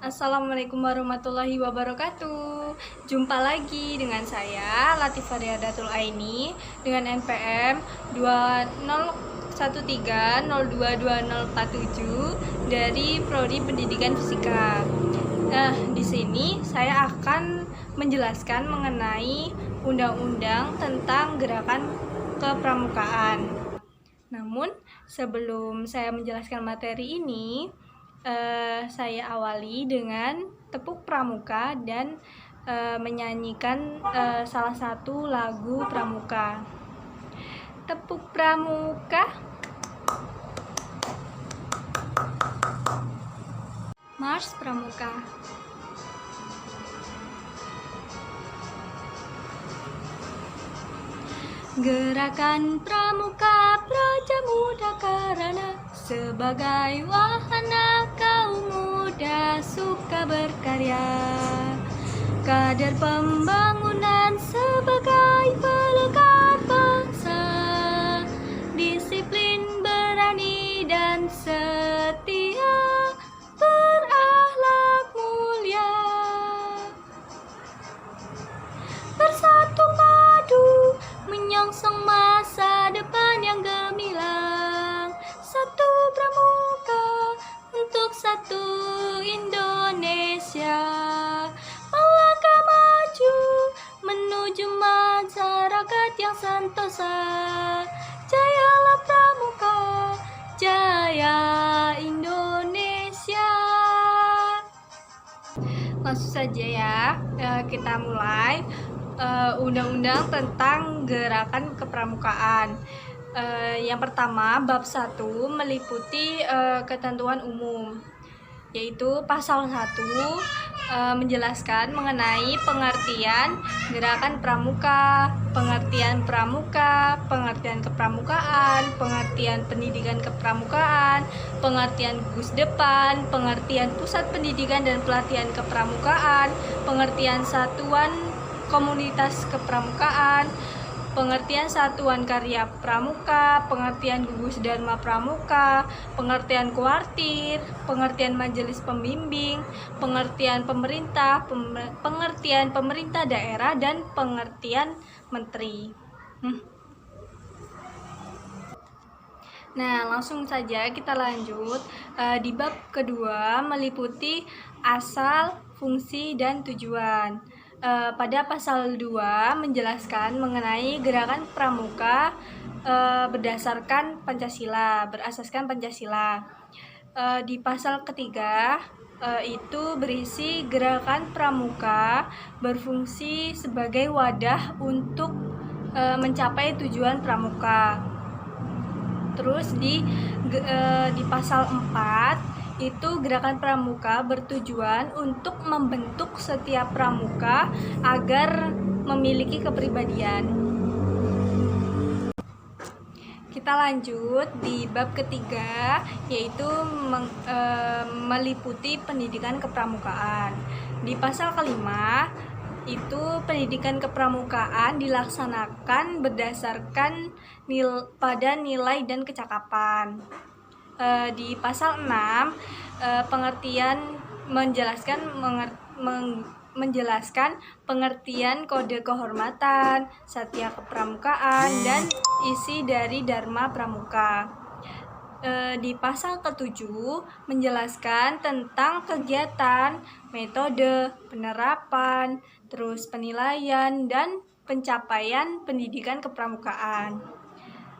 Assalamualaikum warahmatullahi wabarakatuh. Jumpa lagi dengan saya Latifah Riyadatul Aini dengan NPM 2013022047 dari Prodi Pendidikan Fisika. Nah, di sini saya akan menjelaskan mengenai undang-undang tentang gerakan kepramukaan. Namun, sebelum saya menjelaskan materi ini, saya awali dengan tepuk pramuka dan menyanyikan salah satu lagu pramuka. Tepuk pramuka, Mars Pramuka. Gerakan pramuka praja muda karena sebagai wahana kaum muda suka berkarya. Kader pembangunan sebagai pelekar bangsa, disiplin, berani dan setia, berakhlak mulia. Bersatu padu menyongsong masa depan yang gemilang. Satu pramuka untuk satu Indonesia, melangkah maju menuju masyarakat yang sentosa. Jayalah pramuka, jaya Indonesia. Langsung saja ya, kita mulai. Undang-undang tentang gerakan kepramukaan. Yang pertama, bab 1 meliputi ketentuan umum, yaitu pasal 1 menjelaskan mengenai pengertian gerakan pramuka, pengertian pramuka, pengertian kepramukaan, pengertian pendidikan kepramukaan, pengertian gugus depan, pengertian pusat pendidikan dan pelatihan kepramukaan, pengertian satuan komunitas kepramukaan, pengertian satuan karya pramuka, pengertian gugus dharma pramuka, pengertian kuartir, pengertian majelis pembimbing, pengertian pemerintah, pengertian pemerintah daerah, dan pengertian menteri. Nah, langsung saja kita lanjut. Di bab kedua meliputi asal, fungsi, dan tujuan. Pada pasal 2 menjelaskan mengenai gerakan pramuka berasaskan Pancasila. Di pasal ketiga itu berisi gerakan pramuka berfungsi sebagai wadah untuk mencapai tujuan pramuka. Terus di pasal 4 itu gerakan pramuka bertujuan untuk membentuk setiap pramuka agar memiliki kepribadian. Kita lanjut di bab ketiga, yaitu meliputi pendidikan kepramukaan. Di pasal kelima itu pendidikan kepramukaan dilaksanakan berdasarkan pada nilai dan kecakapan. Di pasal 6 pengertian menjelaskan pengertian kode kehormatan, satya kepramukaan, dan isi dari Dharma Pramuka. Di pasal ke-7 menjelaskan tentang kegiatan, metode, penerapan, terus penilaian dan pencapaian pendidikan kepramukaan.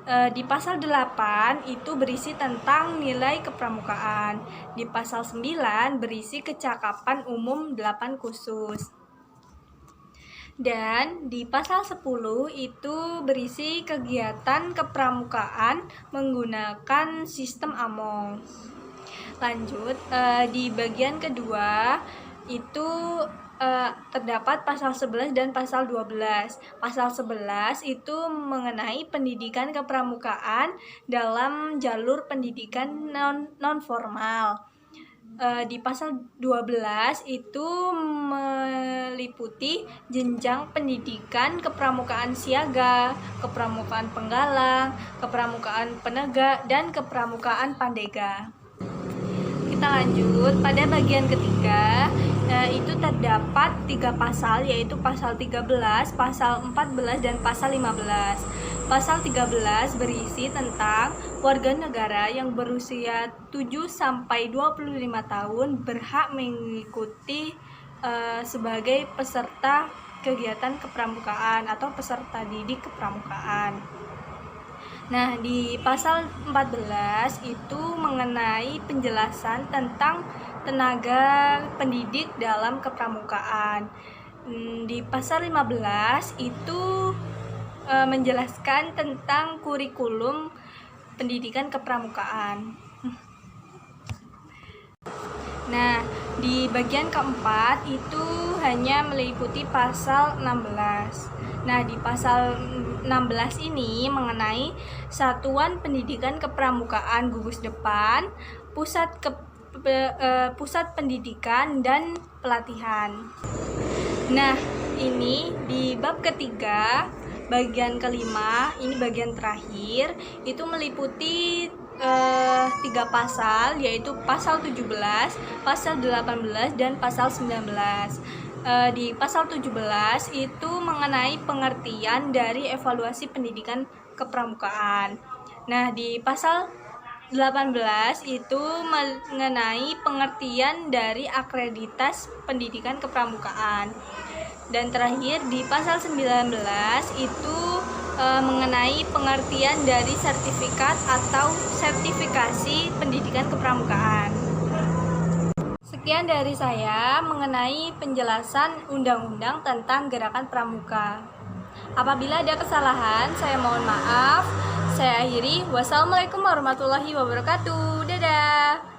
Di pasal 8 itu berisi tentang nilai kepramukaan. Di pasal 9 berisi kecakapan umum 8 khusus. Dan di pasal 10 itu berisi kegiatan kepramukaan menggunakan sistem AMONG. Lanjut, di bagian kedua itu terdapat pasal 11 dan pasal 12. Pasal 11 itu mengenai pendidikan kepramukaan dalam jalur pendidikan non-formal. Di pasal 12 itu meliputi jenjang pendidikan kepramukaan siaga, kepramukaan penggalang, kepramukaan penegak, dan kepramukaan pandega. Kita kita lanjut pada bagian ketiga. Itu terdapat 3 pasal, yaitu pasal 13, pasal 14, dan pasal 15. Pasal 13 berisi tentang warga negara yang berusia 7 sampai 25 tahun berhak mengikuti sebagai peserta kegiatan kepramukaan atau peserta didik kepramukaan. Nah, di pasal 14 itu mengenai penjelasan tentang tenaga pendidik dalam kepramukaan. Di pasal 15 itu menjelaskan tentang kurikulum pendidikan kepramukaan. Nah, di bagian keempat itu hanya meliputi pasal 16. Nah, di pasal 16 ini mengenai satuan pendidikan kepramukaan gugus depan, pusat pendidikan dan pelatihan. Nah, ini di bab ketiga, bagian kelima, ini bagian terakhir, itu meliputi 3 pasal, yaitu pasal 17, pasal 18, dan pasal 19. Di pasal 17 itu mengenai pengertian dari evaluasi pendidikan kepramukaan. Nah, di pasal 18 itu mengenai pengertian dari akreditas pendidikan kepramukaan. Dan terakhir di pasal 19 itu mengenai pengertian dari sertifikat atau sertifikasi pendidikan kepramukaan. Sekian dari saya mengenai penjelasan undang-undang tentang gerakan pramuka. Apabila ada kesalahan, saya mohon maaf. Saya akhiri. Wassalamualaikum warahmatullahi wabarakatuh. Dadah.